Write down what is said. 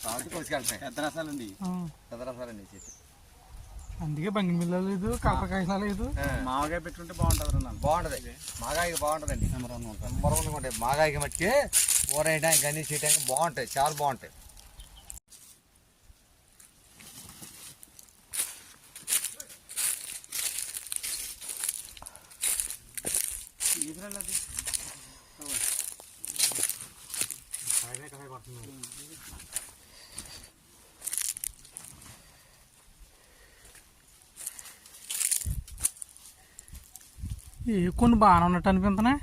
కాబట్టి కోసుకెళ్తాయి. పెద్ద రసాలండి, పెద్ద రసాలండి. అందుకే బంగినమిల్ల లేదు, కలపకాయ లేదు. మాగాయ పెట్టుకుంటే బాగుంటుంది. బాగుంటది, మాగాయకి బాగుంటదండి. నెంబర్ వన్ ఉంటాయి మాగాయకి మట్టుకి. కూర వేయడానికి అన్ని చేయడానికి బాగుంటాయి, చాలా బాగుంటాయి. కొన్ని బాగానే ఉన్నట్టు అనిపిస్తున్నాయి.